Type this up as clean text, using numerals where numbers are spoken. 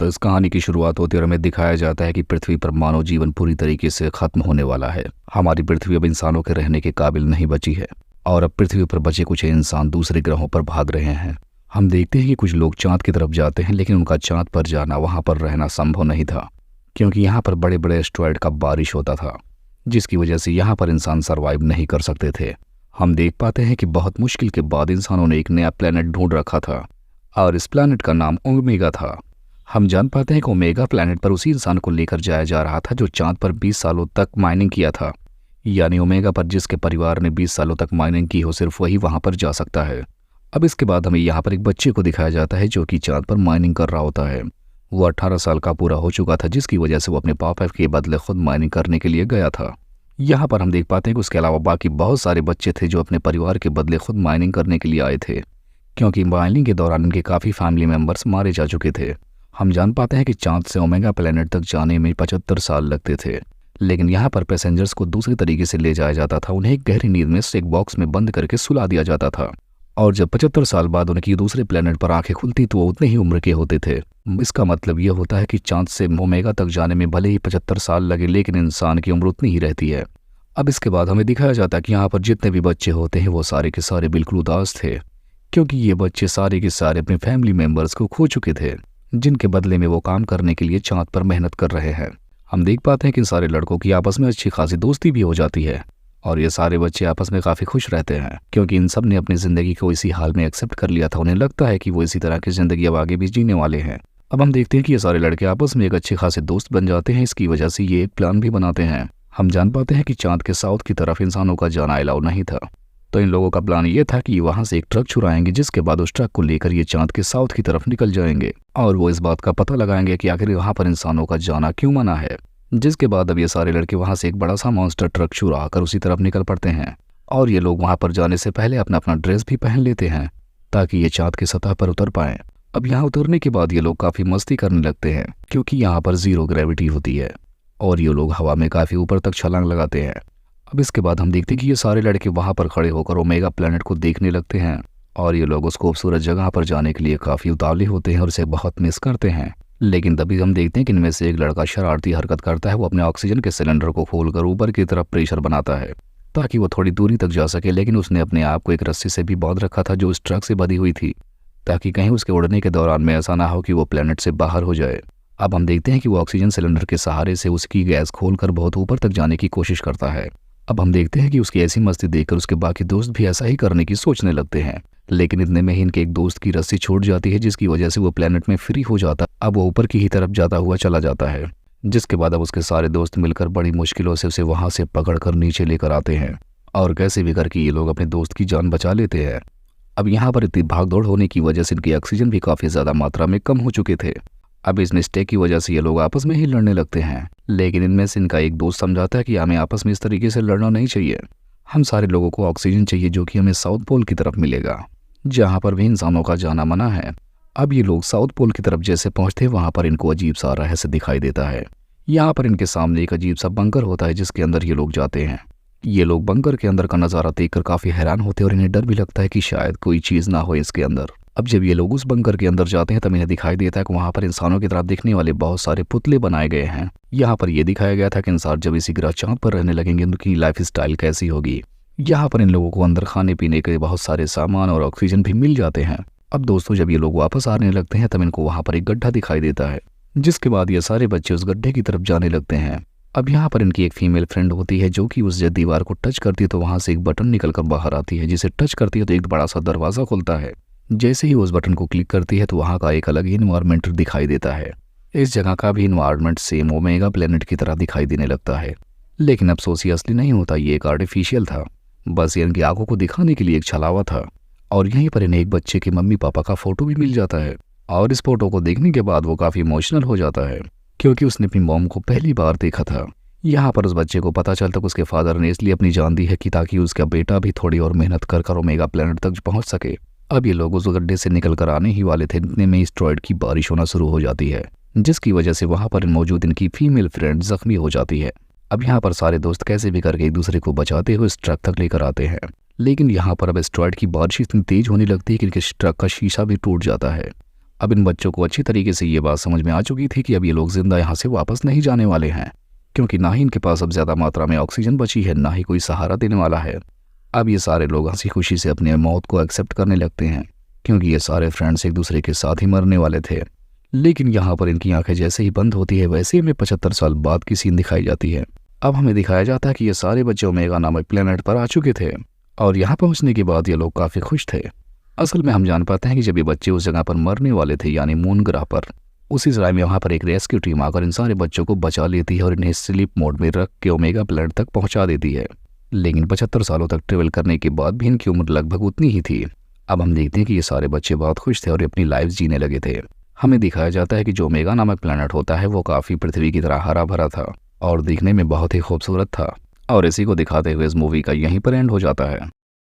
तो इस कहानी की शुरुआत होती है और हमें दिखाया जाता है कि पृथ्वी पर मानव जीवन पूरी तरीके से खत्म होने वाला है। हमारी पृथ्वी अब इंसानों के रहने के काबिल नहीं बची है और अब पृथ्वी पर बचे कुछ इंसान दूसरे ग्रहों पर भाग रहे हैं। हम देखते हैं कि कुछ लोग चांद की तरफ जाते हैं, लेकिन उनका चांद पर जाना, वहां पर रहना संभव नहीं था, क्योंकि यहाँ पर बड़े बड़े एस्टेरॉयड का बारिश होता था, जिसकी वजह से यहाँ पर इंसान सर्वाइव नहीं कर सकते थे। हम देख पाते हैं कि बहुत मुश्किल के बाद इंसानों ने एक नया प्लेनेट ढूंढ रखा था और इस प्लेनेट का नाम ओमेगा था। हम जान पाते हैं कि ओमेगा प्लेनेट पर उसी इंसान को लेकर जाया जा रहा था जो चांद पर 20 सालों तक माइनिंग किया था। यानी ओमेगा पर जिसके परिवार ने 20 सालों तक माइनिंग की हो, सिर्फ वही वहां पर जा सकता है। अब इसके बाद हमें यहाँ पर एक बच्चे को दिखाया जाता है जो कि चांद पर माइनिंग कर रहा होता है। वो 18 साल का पूरा हो चुका था, जिसकी वजह से वो अपने पापा के बदले खुद माइनिंग करने के लिए गया था। यहाँ पर हम देख पाते हैं कि उसके अलावा बाकी बहुत सारे बच्चे थे जो अपने परिवार के बदले खुद माइनिंग करने के लिए आए थे, क्योंकि माइनिंग के दौरान इनके काफ़ी फैमिली मेम्बर्स मारे जा चुके थे। हम जान पाते हैं कि चांद से ओमेगा प्लेनेट तक जाने में 75 साल लगते थे, लेकिन यहाँ पर पैसेंजर्स को दूसरे तरीके से ले जाया जाता था। उन्हें एक गहरी नींद में एक बॉक्स में बंद करके सुला दिया जाता था और जब 75 साल बाद उनकी दूसरे प्लेनेट पर आंखें खुलती तो वो उतने ही उम्र के होते थे। इसका मतलब यह होता है कि चांद से ओमेगा तक जाने में भले ही 75 साल लगे, लेकिन इंसान की उम्र उतनी ही रहती है। अब इसके बाद हमें दिखाया जाता है कि यहाँ पर जितने भी बच्चे होते हैं वो सारे के सारे बिल्कुल उदास थे, क्योंकि ये बच्चे सारे के सारे अपने फैमिली मेम्बर्स को खो चुके थे, जिनके बदले में वो काम करने के लिए चांद पर मेहनत कर रहे हैं। हम देख पाते हैं कि इन सारे लड़कों की आपस में अच्छी खासी दोस्ती भी हो जाती है और ये सारे बच्चे आपस में काफ़ी खुश रहते हैं, क्योंकि इन सब ने अपनी ज़िंदगी को इसी हाल में एक्सेप्ट कर लिया था। उन्हें लगता है कि वो इसी तरह की ज़िंदगी अब आगे भी जीने वाले हैं। अब हम देखते हैं कि ये सारे लड़के आपस में एक अच्छे खासे दोस्त बन जाते हैं। इसकी वजह से ये एक प्लान भी बनाते हैं। हम जान पाते हैं कि चांद के साउथ की तरफ इंसानों का जाना अलाउ नहीं था, तो इन लोगों का प्लान ये था कि वहां से एक ट्रक चुराएंगे, जिसके बाद उस ट्रक को लेकर ये चांद के साउथ की तरफ निकल जाएंगे और वो इस बात का पता लगाएंगे कि आखिर वहां पर इंसानों का जाना क्यों मना है। जिसके बाद अब ये सारे लड़के वहां से एक बड़ा सा मॉन्स्टर ट्रक चुरा कर उसी तरफ निकल पड़ते हैं और ये लोग वहां पर जाने से पहले अपना अपना ड्रेस भी पहन लेते हैं ताकि ये चांद की सतह पर उतर पाएं। अब यहाँ उतरने के बाद ये लोग काफ़ी मस्ती करने लगते हैं, क्योंकि यहाँ पर 0 ग्रेविटी होती है और ये लोग हवा में काफ़ी ऊपर तक छलांग लगाते हैं। अब इसके बाद हम देखते हैं कि ये सारे लड़के वहाँ पर खड़े होकर ओमेगा प्लेनेट को देखने लगते हैं और ये लोग उस खूबसूरत जगह पर जाने के लिए काफ़ी उतावले होते हैं और उसे बहुत मिस करते हैं। लेकिन तभी हम देखते हैं कि इनमें से एक लड़का शरारती हरकत करता है। वो अपने ऑक्सीजन के सिलेंडर को खोलकर ऊपर की तरफ प्रेशर बनाता है ताकि वो थोड़ी दूरी तक जा सके, लेकिन उसने अपने आप को एक रस्सी से भी बांध रखा था जो उस ट्रक से बंधी हुई थी, ताकि कहीं उसके उड़ने के दौरान में ऐसा ना हो कि वो प्लेनेट से बाहर हो जाए। अब हम देखते हैं कि वो ऑक्सीजन सिलेंडर के सहारे से उसकी गैस खोलकर बहुत ऊपर तक जाने की कोशिश करता है। अब हम देखते हैं कि उसकी ऐसी मस्ती देखकर उसके बाकी दोस्त भी ऐसा ही करने की सोचने लगते हैं, लेकिन इतने में ही इनके एक दोस्त की रस्सी छूट जाती है, जिसकी वजह से वो प्लेनेट में फ्री हो जाता। अब वो ऊपर की ही तरफ जाता हुआ चला जाता है, जिसके बाद अब उसके सारे दोस्त मिलकर बड़ी मुश्किलों से उसे वहां से पकड़कर नीचे लेकर आते हैं और कैसे भी करके ये लोग अपने दोस्त की जान बचा लेते हैं। अब यहाँ पर इतनी भागदौड़ होने की वजह से इनकी ऑक्सीजन भी काफ़ी ज़्यादा मात्रा में कम हो चुके थे। अब इस मिस्टेक की वजह से ये लोग आपस में ही लड़ने लगते हैं, लेकिन इनमें से इनका एक दोस्त समझाता है कि हमें आपस में इस तरीके से लड़ना नहीं चाहिए। हम सारे लोगों को ऑक्सीजन चाहिए जो कि हमें साउथ पोल की तरफ मिलेगा, जहाँ पर भी इंसानों का जाना मना है। अब ये लोग साउथ पोल की तरफ जैसे पहुँचते वहाँ पर इनको अजीब सा रहस्य दिखाई देता है। यहाँ पर इनके सामने एक अजीब सा बंकर होता है, जिसके अंदर ये लोग जाते हैं। ये लोग बंकर के अंदर का नज़ारा देखकर काफ़ी हैरान होते हैं और इन्हें डर भी लगता है कि शायद कोई चीज़ ना हो इसके अंदर। अब जब ये लोग उस बंकर के अंदर जाते हैं तब इन्हें दिखाई देता है कि वहाँ पर इंसानों की तरह दिखने वाले बहुत सारे पुतले बनाए गए हैं। यहाँ पर यह दिखाया गया था कि इंसान जब इसी ग्रह चांद पर रहने लगेंगे उनकी लाइफ स्टाइल कैसी होगी। यहाँ पर इन लोगों को अंदर खाने पीने के बहुत सारे सामान और ऑक्सीजन भी मिल जाते हैं। अब दोस्तों, जब ये लोग वापस आने लगते हैं तब इनको वहाँ पर एक गड्ढा दिखाई देता है, जिसके बाद ये सारे बच्चे उस गड्ढे की तरफ जाने लगते हैं। अब यहाँ पर इनकी एक फीमेल फ्रेंड होती है जो कि उस दीवार को टच करती है तो वहाँ से एक बटन निकलकर बाहर आती है, जिसे टच करती है तो एक बड़ा सा दरवाज़ा खुलता है। जैसे ही उस बटन को क्लिक करती है तो वहाँ का एक अलग ही इन्वायरमेंट दिखाई देता है। इस जगह का भी इन्वायरमेंट सेम ओमेगा प्लेनेट की तरह दिखाई देने लगता है, लेकिन अफसोस ये असली नहीं होता, ये एक आर्टिफिशियल था। बस ये इनकी आंखों को दिखाने के लिए एक छलावा था। और यहीं पर इन्हें एक बच्चे के मम्मी पापा का फोटो भी मिल जाता है और इस फोटो को देखने के बाद वो काफ़ी इमोशनल हो जाता है, क्योंकि उसने अपनी मॉम को पहली बार देखा था। यहाँ पर उस बच्चे को पता चलता कि उसके फादर ने इसलिए अपनी जान दी है कि ताकि उसका बेटा भी थोड़ी और मेहनत कर ओमेगा प्लेनेट तक पहुँच सके। अब ये लोग उस गड्ढे से निकल कर आने ही वाले थे, इतने में एस्टेरॉयड की बारिश होना शुरू हो जाती है, जिसकी वजह से वहाँ पर मौजूद इनकी फीमेल फ्रेंड जख्मी हो जाती है। अब यहाँ पर सारे दोस्त कैसे भी करके एक दूसरे को बचाते हुए इस ट्रक तक लेकर आते हैं, लेकिन यहाँ पर अब एस्टेरॉयड की बारिश इतनी तेज होने लगती है कि इनके ट्रक का शीशा भी टूट जाता है। अब इन बच्चों को अच्छी तरीके से ये बात समझ में आ चुकी थी कि अब ये लोग जिंदा यहाँ से वापस नहीं जाने वाले हैं, क्योंकि ना ही इनके पास अब ज़्यादा मात्रा में ऑक्सीजन बची है, ना ही कोई सहारा देने वाला है। अब ये सारे लोग हंसी खुशी से अपने मौत को एक्सेप्ट करने लगते हैं, क्योंकि ये सारे फ्रेंड्स एक दूसरे के साथ ही मरने वाले थे। लेकिन यहाँ पर इनकी आंखें जैसे ही बंद होती है, वैसे ही हमें 75 साल बाद की सीन दिखाई जाती है। अब हमें दिखाया जाता है कि ये सारे बच्चे ओमेगा नामक प्लेनेट पर आ चुके थे और यहाँ पहुँचने के बाद ये लोग काफ़ी खुश थे। असल में हम जान पाते हैं कि जब ये बच्चे उस जगह पर मरने वाले थे, यानी मून ग्रह पर, उसी समय में वहाँ पर एक रेस्क्यू टीम आकर इन सारे बच्चों को बचा लेती है और इन्हें स्लीप मोड में रख के ओमेगा प्लेनेट तक पहुँचा देती है। लेकिन 75 सालों तक ट्रेवल करने के बाद भी इनकी उम्र लगभग उतनी ही थी। अब हम देखते हैं कि ये सारे बच्चे बहुत खुश थे और अपनी लाइफ जीने लगे थे। हमें दिखाया जाता है कि जो ओमेगा नामक प्लेनेट होता है वो काफ़ी पृथ्वी की तरह हरा भरा था और दिखने में बहुत ही खूबसूरत था। और इसी को दिखाते हुए इस मूवी का यहीं पर एंड हो जाता है।